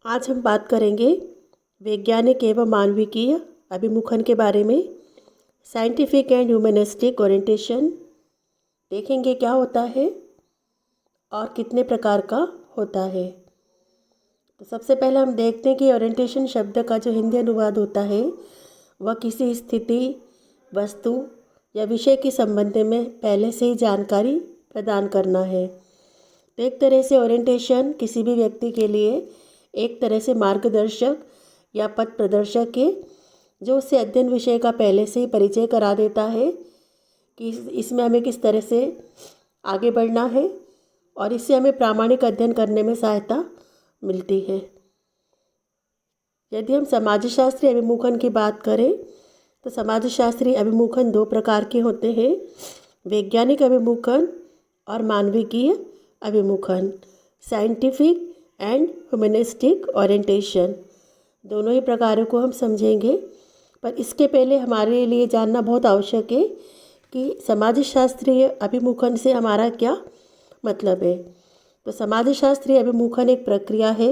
आज हम बात करेंगे वैज्ञानिक एवं मानविकीय अभिमुखन के बारे में। साइंटिफिक एंड ह्यूमनिस्टिक ओरिएंटेशन देखेंगे क्या होता है और कितने प्रकार का होता है। तो सबसे पहले हम देखते हैं कि ओरिएंटेशन शब्द का जो हिंदी अनुवाद होता है वह किसी स्थिति, वस्तु या विषय के संबंध में पहले से ही जानकारी प्रदान करना है। तो एक तरह से ओरिएंटेशन किसी भी व्यक्ति के लिए एक तरह से मार्गदर्शक या पथ प्रदर्शक है, जो उससे अध्ययन विषय का पहले से ही परिचय करा देता है कि इसमें हमें किस तरह से आगे बढ़ना है और इससे हमें प्रामाणिक अध्ययन करने में सहायता मिलती है। यदि हम समाजशास्त्री अभिमुखन की बात करें तो समाजशास्त्री अभिमुखन दो प्रकार के होते हैं, वैज्ञानिक अभिमुखन और मानविकीय अभिमुखन, साइंटिफिक एंड ह्यूमनिस्टिक ओरिएंटेशन। दोनों ही प्रकारों को हम समझेंगे, पर इसके पहले हमारे लिए जानना बहुत आवश्यक है कि समाजशास्त्रीय अभिमुखन से हमारा क्या मतलब है। तो समाजशास्त्रीय अभिमुखन एक प्रक्रिया है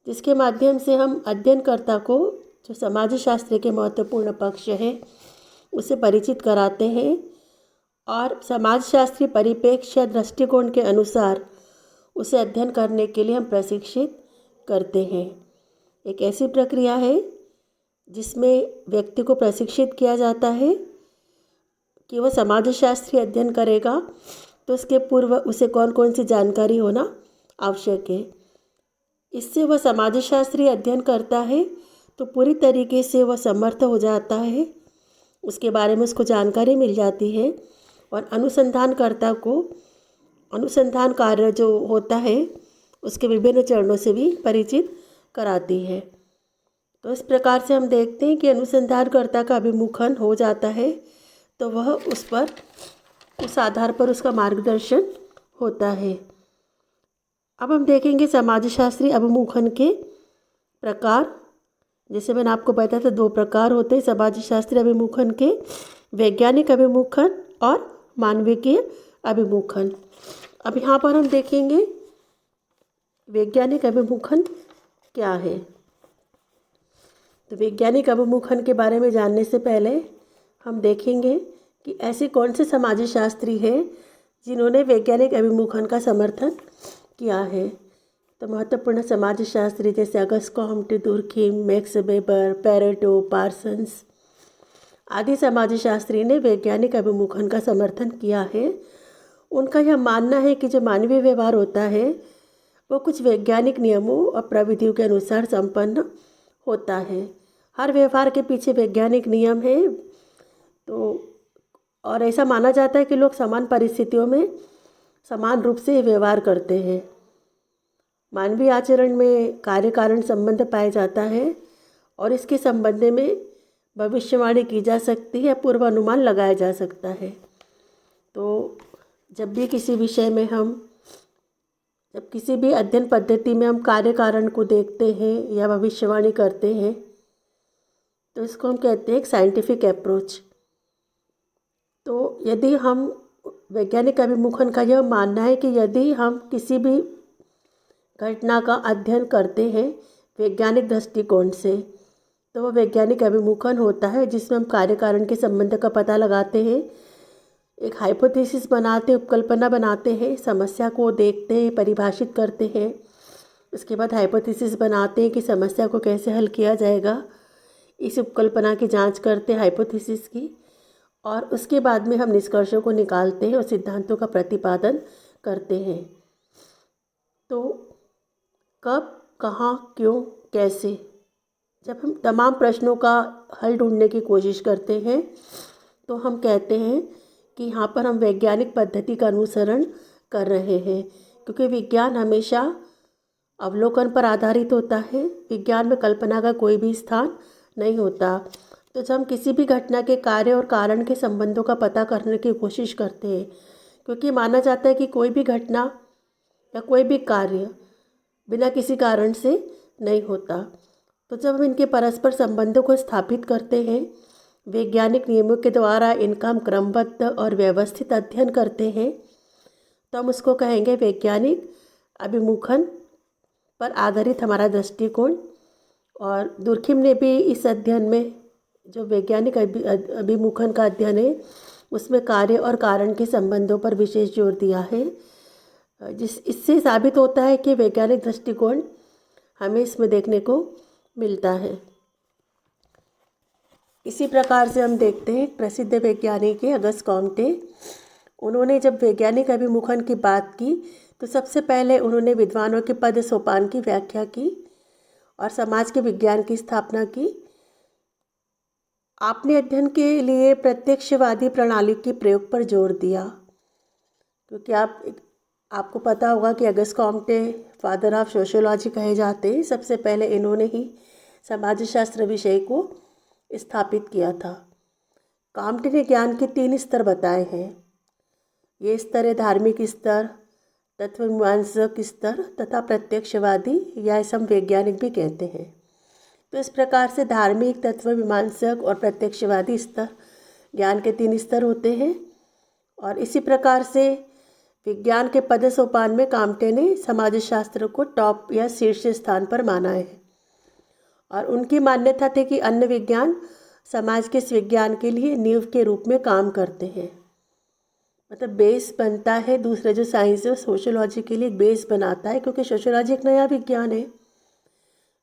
जिसके माध्यम से हम अध्ययनकर्ता को जो समाजशास्त्र के महत्वपूर्ण पक्ष है उसे परिचित कराते हैं और समाजशास्त्रीय परिप्रेक्ष्य दृष्टिकोण के अनुसार उसे अध्ययन करने के लिए हम प्रशिक्षित करते हैं। एक ऐसी प्रक्रिया है जिसमें व्यक्ति को प्रशिक्षित किया जाता है कि वह समाजशास्त्रीय अध्ययन करेगा तो उसके पूर्व उसे कौन कौन सी जानकारी होना आवश्यक है। इससे वह समाजशास्त्रीय अध्ययन करता है तो पूरी तरीके से वह समर्थ हो जाता है, उसके बारे में उसको जानकारी मिल जाती है और अनुसंधानकर्ता को अनुसंधान कार्य जो होता है उसके विभिन्न चरणों से भी परिचित कराती है। तो इस प्रकार से हम देखते हैं कि अनुसंधानकर्ता का अभिमुखन हो जाता है तो वह उस आधार पर उसका मार्गदर्शन होता है। अब हम देखेंगे समाजशास्त्री अभिमुखन के प्रकार। जैसे मैंने आपको बताया था दो प्रकार होते हैं समाजशास्त्री अभिमुखन के, वैज्ञानिक अभिमुखन और मानविकीय अभिमुखन। अब यहाँ पर हम देखेंगे वैज्ञानिक अभिमुखन क्या है। तो वैज्ञानिक अभिमुखन के बारे में जानने से पहले हम देखेंगे कि ऐसे कौन से समाजशास्त्री हैं जिन्होंने वैज्ञानिक अभिमुखन का समर्थन किया है। तो महत्वपूर्ण समाजशास्त्री जैसे August Comte, Durkheim, max weber, Pareto, Parsons आदि समाजशास्त्री ने वैज्ञानिक अभिमुखन का समर्थन किया है। उनका यह मानना है कि जो मानवीय व्यवहार होता है वो कुछ वैज्ञानिक नियमों और प्रविधियों के अनुसार संपन्न होता है। हर व्यवहार के पीछे वैज्ञानिक नियम है। तो और ऐसा माना जाता है कि लोग समान परिस्थितियों में समान रूप से व्यवहार करते हैं। मानवीय आचरण में कार्य कारण संबंध पाया जाता है और इसके संबंध में भविष्यवाणी की जा सकती है, पूर्वानुमान लगाया जा सकता है। तो जब भी किसी विषय में जब किसी भी अध्ययन पद्धति में हम कार्य कारण को देखते हैं या भविष्यवाणी करते हैं तो इसको हम कहते हैं एक साइंटिफिक अप्रोच। तो यदि हम वैज्ञानिक अभिमुखन का यह मानना है कि यदि हम किसी भी घटना का अध्ययन करते हैं वैज्ञानिक दृष्टिकोण से तो वह वैज्ञानिक अभिमुखन होता है, जिसमें हम कार्य कारण के संबंध का पता लगाते हैं, एक हाइपोथेसिस बनाते हैं, उपकल्पना बनाते हैं, समस्या को देखते हैं, परिभाषित करते हैं। उसके बाद हाइपोथेसिस बनाते हैं कि समस्या को कैसे हल किया जाएगा, इस उपकल्पना की जांच करते हैं हाइपोथेसिस की, और उसके बाद में हम निष्कर्षों को निकालते हैं और सिद्धांतों का प्रतिपादन करते हैं। तो कब, कहाँ, क्यों, कैसे, जब हम तमाम प्रश्नों का हल ढूंढने की कोशिश करते हैं तो हम कहते हैं कि यहाँ पर हम वैज्ञानिक पद्धति का अनुसरण कर रहे हैं, क्योंकि विज्ञान हमेशा अवलोकन पर आधारित होता है। विज्ञान में कल्पना का कोई भी स्थान नहीं होता। तो जब हम किसी भी घटना के कार्य और कारण के संबंधों का पता करने की कोशिश करते हैं, क्योंकि माना जाता है कि कोई भी घटना या कोई भी कार्य बिना किसी कारण से नहीं होता। तो जब हम इनके परस्पर संबंधों को स्थापित करते हैं, वैज्ञानिक नियमों के द्वारा इनका हम क्रमबद्ध और व्यवस्थित अध्ययन करते हैं, तो हम उसको कहेंगे वैज्ञानिक अभिमुखन पर आधारित हमारा दृष्टिकोण। और दुर्खिम ने भी इस अध्ययन में जो वैज्ञानिक अभिमुखन का अध्ययन है उसमें कार्य और कारण के संबंधों पर विशेष जोर दिया है। इससे साबित होता है कि वैज्ञानिक दृष्टिकोण हमें इसमें देखने को मिलता है। इसी प्रकार से हम देखते हैं प्रसिद्ध वैज्ञानिक है अगस्त कॉम्टे। उन्होंने जब वैज्ञानिक अभिमुखन की बात की तो सबसे पहले उन्होंने विद्वानों के पद सोपान की व्याख्या की और समाज के विज्ञान की स्थापना की। आपने अध्ययन के लिए प्रत्यक्षवादी प्रणाली के प्रयोग पर जोर दिया, क्योंकि आपको पता होगा कि अगस्त कॉम्टे फादर ऑफ सोशियोलॉजी कहे जाते हैं। सबसे पहले इन्होंने ही समाजशास्त्र विषय को स्थापित किया था। कॉम्टे ने ज्ञान के 3 स्तर बताए हैं। ये स्तर है धार्मिक स्तर, तत्वमीमांसक स्तर तथा प्रत्यक्षवादी या इसे हम वैज्ञानिक भी कहते हैं। तो इस प्रकार से धार्मिक, तत्वमीमांसक और प्रत्यक्षवादी स्तर ज्ञान के 3 स्तर होते हैं। और इसी प्रकार से विज्ञान के पद सोपान में कॉम्टे ने समाजशास्त्र को टॉप या शीर्ष स्थान पर माना है। और उनकी मान्यता थी कि अन्य विज्ञान समाज के इस विज्ञान के लिए नींव के रूप में काम करते हैं, मतलब बेस बनता है। दूसरे जो साइंस है सोशियोलॉजी के लिए एक बेस बनाता है, क्योंकि सोशियोलॉजी एक नया विज्ञान है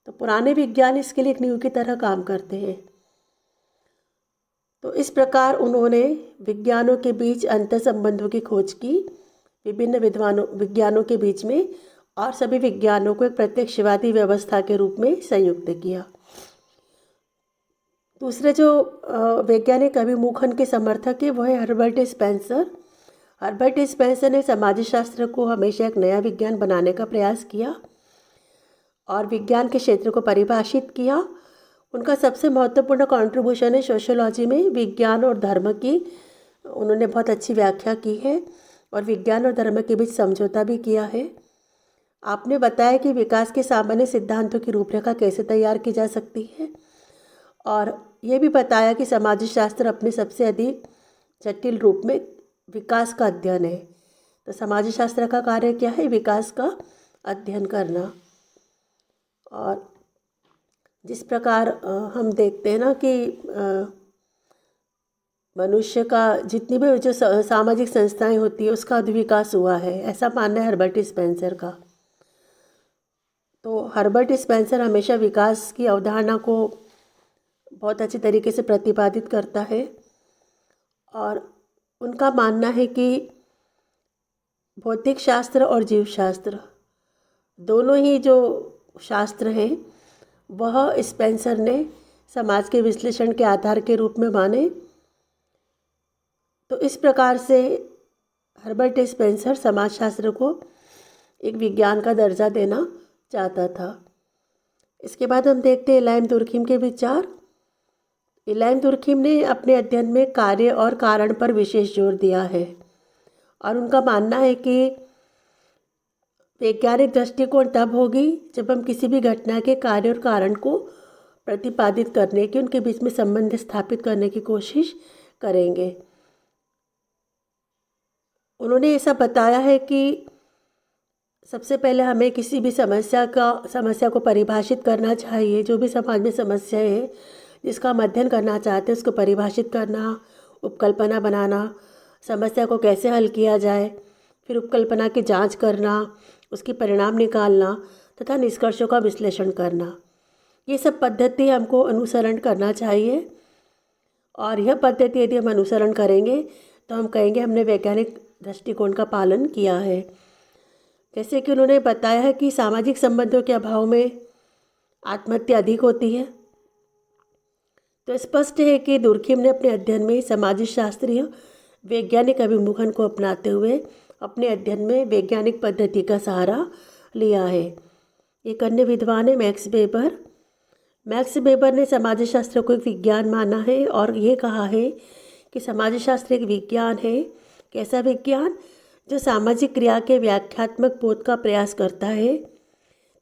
तो पुराने विज्ञान इसके लिए एक नींव की तरह काम करते हैं। तो इस प्रकार उन्होंने विज्ञानों के बीच अंतर संबंधों की खोज की विभिन्न विज्ञानों के बीच में, और सभी विज्ञानों को एक प्रत्यक्षवादी व्यवस्था के रूप में संयुक्त किया। दूसरे जो वैज्ञानिक अभिमुखन के समर्थक है वो है हर्बर्ट स्पेंसर। हर्बर्ट स्पेंसर ने समाजशास्त्र को हमेशा एक नया विज्ञान बनाने का प्रयास किया और विज्ञान के क्षेत्र को परिभाषित किया। उनका सबसे महत्वपूर्ण कंट्रीब्यूशन है सोशियोलॉजी में विज्ञान और धर्म की उन्होंने बहुत अच्छी व्याख्या की है और विज्ञान और धर्म के बीच समझौता भी किया है। आपने बताया कि विकास के सामान्य सिद्धांतों की रूपरेखा कैसे तैयार की जा सकती है, और ये भी बताया कि समाजशास्त्र अपने सबसे अधिक जटिल रूप में विकास का अध्ययन है। तो समाजशास्त्र का कार्य क्या है? विकास का अध्ययन करना। और जिस प्रकार हम देखते हैं ना कि मनुष्य का जितनी भी जो सामाजिक संस्थाएं होती है उसका विकास हुआ है, ऐसा मानना है हर्बर्ट स्पेंसर का। तो हर्बर्ट स्पेंसर हमेशा विकास की अवधारणा को बहुत अच्छी तरीके से प्रतिपादित करता है और उनका मानना है कि भौतिक शास्त्र और जीव शास्त्र दोनों ही जो शास्त्र हैं वह स्पेंसर ने समाज के विश्लेषण के आधार के रूप में माने। तो इस प्रकार से हर्बर्ट स्पेंसर समाजशास्त्र को एक विज्ञान का दर्जा देना चाहता था। इसके बाद हम देखते हैं इलाइम दुर्खिम के विचार। इलाइम दुर्खिम ने अपने अध्ययन में कार्य और कारण पर विशेष जोर दिया है और उनका मानना है कि वैज्ञानिक दृष्टिकोण तब होगी जब हम किसी भी घटना के कार्य और कारण को प्रतिपादित करने की, उनके बीच में संबंध स्थापित करने की कोशिश करेंगे। उन्होंने ऐसा बताया है कि सबसे पहले हमें किसी भी समस्या को परिभाषित करना चाहिए। जो भी समाज में समस्या है जिसका हम अध्ययन करना चाहते हैं उसको परिभाषित करना, उपकल्पना बनाना, समस्या को कैसे हल किया जाए, फिर उपकल्पना की जांच करना, उसके परिणाम निकालना तथा निष्कर्षों का विश्लेषण करना। ये सब पद्धति हमको अनुसरण करना चाहिए और यह पद्धति यदि हम अनुसरण करेंगे तो हम कहेंगे हमने वैज्ञानिक दृष्टिकोण का पालन किया है। जैसे कि उन्होंने बताया है कि सामाजिक संबंधों के अभाव में आत्महत्या अधिक होती है। तो स्पष्ट है कि दुर्खिम ने अपने अध्ययन में समाजशास्त्रीय वैज्ञानिक अभिमुखन को अपनाते हुए अपने अध्ययन में वैज्ञानिक पद्धति का सहारा लिया है। एक अन्य विद्वान है मैक्स वेबर। मैक्स वेबर ने समाजशास्त्र को एक विज्ञान माना है और ये कहा है कि समाजशास्त्र एक विज्ञान है। कैसा विज्ञान? जो सामाजिक क्रिया के व्याख्यात्मक बोध का प्रयास करता है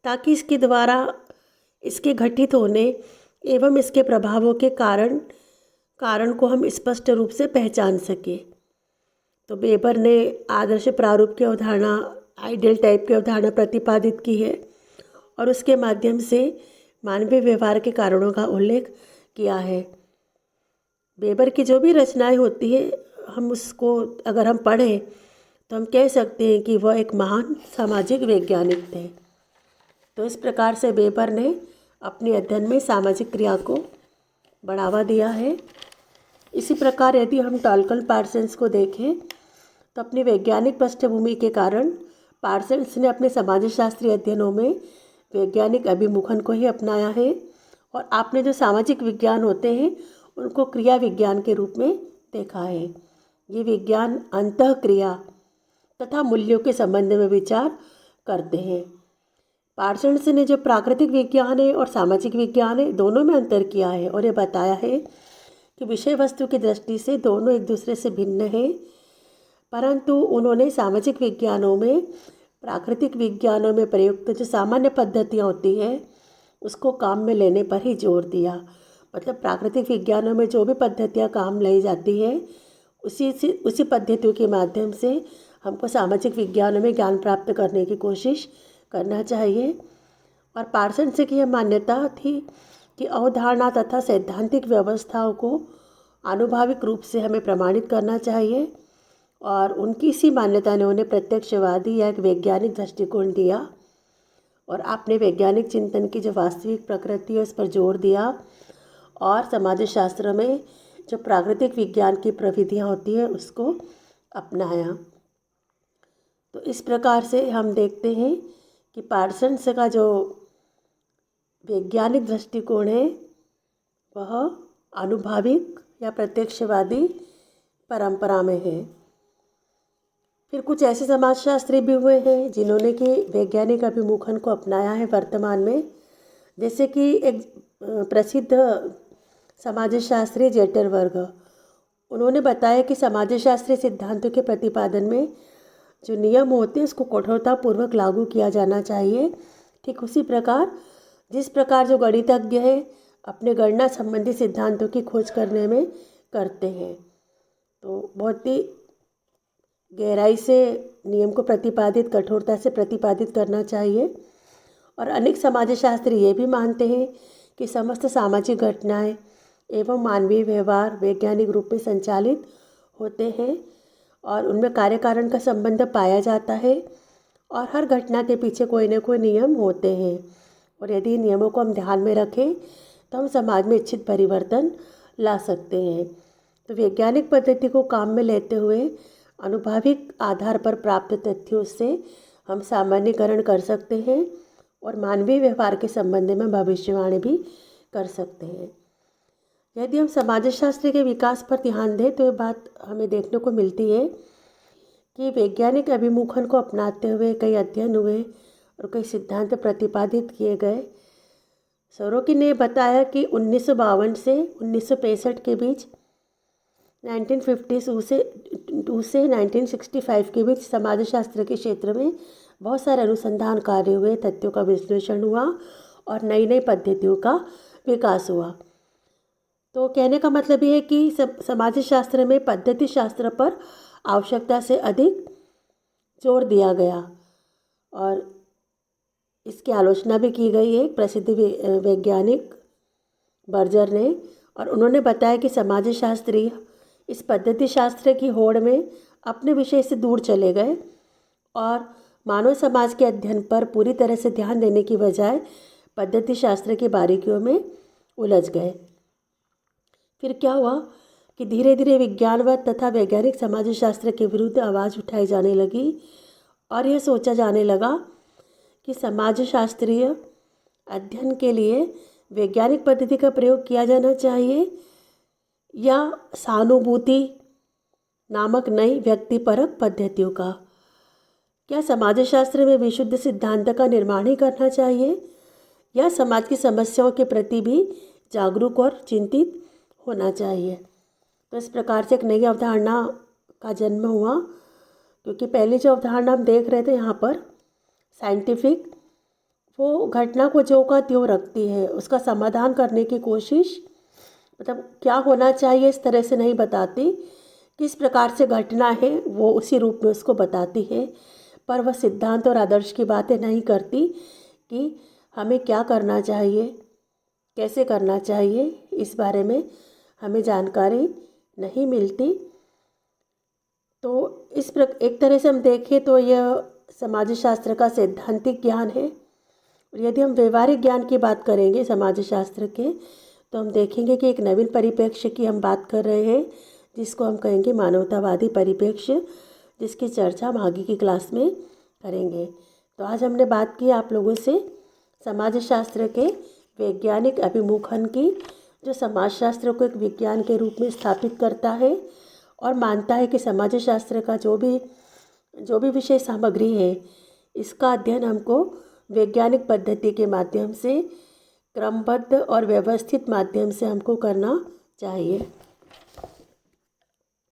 ताकि इसके द्वारा इसके घटित होने एवं इसके प्रभावों के कारण को हम स्पष्ट रूप से पहचान सकें। तो वेबर ने आदर्श प्रारूप की अवधारणा, आइडियल टाइप की अवधारणा प्रतिपादित की है और उसके माध्यम से मानवीय व्यवहार के कारणों का उल्लेख किया है। वेबर की जो भी रचनाएं होती है, हम उसको अगर हम पढ़ें तो हम कह सकते हैं कि वह एक महान सामाजिक वैज्ञानिक थे। तो इस प्रकार से वेबर ने अपने अध्ययन में सामाजिक क्रिया को बढ़ावा दिया है। इसी प्रकार यदि हम टॉलकन पार्सन्स को देखें तो अपनी वैज्ञानिक पृष्ठभूमि के कारण पार्सन्स ने अपने समाजशास्त्रीय अध्ययनों में वैज्ञानिक अभिमुखन को ही अपनाया है और आपने जो सामाजिक विज्ञान होते हैं उनको क्रिया विज्ञान के रूप में देखा है। ये विज्ञान अंतःक्रिया तथा मूल्यों के संबंध में विचार करते हैं। पार्सन्स ने जो प्राकृतिक विज्ञान है और सामाजिक विज्ञान है दोनों में अंतर किया है और ये बताया है कि विषय वस्तु की दृष्टि से दोनों एक दूसरे से भिन्न हैं, परंतु उन्होंने सामाजिक विज्ञानों में प्राकृतिक विज्ञानों में प्रयुक्त जो सामान्य पद्धतियाँ होती हैं उसको काम में लेने पर ही जोर दिया। मतलब प्राकृतिक विज्ञानों में जो भी पद्धतियाँ काम लाई जाती है उसी पद्धतियों के माध्यम से हमको सामाजिक विज्ञानों में ज्ञान प्राप्त करने की कोशिश करना चाहिए। और पार्सन्स की यह मान्यता थी कि अवधारणा तथा सैद्धांतिक व्यवस्थाओं को आनुभाविक रूप से हमें प्रमाणित करना चाहिए और उनकी इसी मान्यता ने उन्हें प्रत्यक्षवादी या एक वैज्ञानिक दृष्टिकोण दिया और आपने वैज्ञानिक चिंतन की जो वास्तविक प्रकृति है उस पर जोर दिया और समाजशास्त्र में जो प्राकृतिक विज्ञान की प्रविधियाँ होती हैं उसको अपनाया। तो इस प्रकार से हम देखते हैं कि पार्सन्स का जो वैज्ञानिक दृष्टिकोण है वह आनुभाविक या प्रत्यक्षवादी परंपरा में है। फिर कुछ ऐसे समाजशास्त्री भी हुए हैं जिन्होंने कि वैज्ञानिक अभिमुखन को अपनाया है वर्तमान में, जैसे कि एक प्रसिद्ध समाजशास्त्री जेटरबर्ग। उन्होंने बताया कि समाजशास्त्री सिद्धांतों के प्रतिपादन में जो नियम होते हैं उसको कठोरतापूर्वक लागू किया जाना चाहिए। ठीक उसी प्रकार जिस प्रकार जो गणितज्ञ है अपने गणना संबंधी सिद्धांतों की खोज करने में करते हैं, तो बहुत ही गहराई से नियम को प्रतिपादित कठोरता से प्रतिपादित करना चाहिए। और अनेक समाजशास्त्री ये भी मानते हैं कि समस्त सामाजिक घटनाएं एवं मानवीय व्यवहार वैज्ञानिक रूप में संचालित होते हैं और उनमें कार्य कारण का संबंध पाया जाता है और हर घटना के पीछे कोई न कोई नियम होते हैं और यदि नियमों को हम ध्यान में रखें तो हम समाज में इच्छित परिवर्तन ला सकते हैं। तो वैज्ञानिक पद्धति को काम में लेते हुए आनुभाविक आधार पर प्राप्त तथ्यों से हम सामान्यीकरण कर सकते हैं और मानवीय व्यवहार के संबंध में भविष्यवाणी भी कर सकते हैं। यदि हम समाजशास्त्र के विकास पर ध्यान दें तो ये बात हमें देखने को मिलती है कि वैज्ञानिक अभिमुखन को अपनाते हुए कई अध्ययन हुए और कई सिद्धांत प्रतिपादित किए गए। सोरोकिन ने बताया कि 1952 से 1965 के बीच 1950 से 1965 के बीच समाजशास्त्र के क्षेत्र में बहुत सारे अनुसंधान कार्य हुए, तथ्यों का विश्लेषण हुआ और नई नई पद्धतियों का विकास हुआ। तो कहने का मतलब ये है कि समाजशास्त्र में पद्धति शास्त्र पर आवश्यकता से अधिक जोर दिया गया और इसकी आलोचना भी की गई है प्रसिद्ध वैज्ञानिक बर्जर ने। और उन्होंने बताया कि समाजशास्त्री इस पद्धति शास्त्र की होड़ में अपने विषय से दूर चले गए और मानव समाज के अध्ययन पर पूरी तरह से ध्यान देने की बजाय पद्धति शास्त्र की बारीकियों में उलझ गए। फिर क्या हुआ कि धीरे धीरे विज्ञानवाद तथा वैज्ञानिक समाजशास्त्र के विरुद्ध आवाज़ उठाई जाने लगी और यह सोचा जाने लगा कि समाजशास्त्रीय अध्ययन के लिए वैज्ञानिक पद्धति का प्रयोग किया जाना चाहिए या सहानुभूति नामक नई व्यक्तिपरक पद्धतियों का। क्या समाजशास्त्र में विशुद्ध सिद्धांत का निर्माण ही करना चाहिए या समाज की समस्याओं के प्रति भी जागरूक और चिंतित होना चाहिए। तो इस प्रकार से एक नई अवधारणा का जन्म हुआ, क्योंकि पहले जो अवधारणा हम देख रहे थे यहाँ पर साइंटिफिक, वो घटना को जो का त्यों रखती है, उसका समाधान करने की कोशिश, मतलब क्या होना चाहिए इस तरह से नहीं बताती, किस प्रकार से घटना है वो उसी रूप में उसको बताती है, पर वह सिद्धांत और आदर्श की बातें नहीं करती कि हमें क्या करना चाहिए, कैसे करना चाहिए, इस बारे में हमें जानकारी नहीं मिलती। तो एक तरह से हम देखें तो यह समाज शास्त्र का सैद्धांतिक ज्ञान है। और यदि हम व्यवहारिक ज्ञान की बात करेंगे समाज शास्त्र के, तो हम देखेंगे कि एक नवीन परिप्रेक्ष्य की हम बात कर रहे हैं, जिसको हम कहेंगे मानवतावादी परिप्रेक्ष्य, जिसकी चर्चा हम आगे की क्लास में करेंगे। तो आज हमने बात की आप लोगों से समाज शास्त्र के वैज्ञानिक अभिमुखन की, जो समाजशास्त्र को एक विज्ञान के रूप में स्थापित करता है और मानता है कि समाज शास्त्र का जो भी विषय सामग्री है, इसका अध्ययन हमको वैज्ञानिक पद्धति के माध्यम से, क्रमबद्ध और व्यवस्थित माध्यम से हमको करना चाहिए।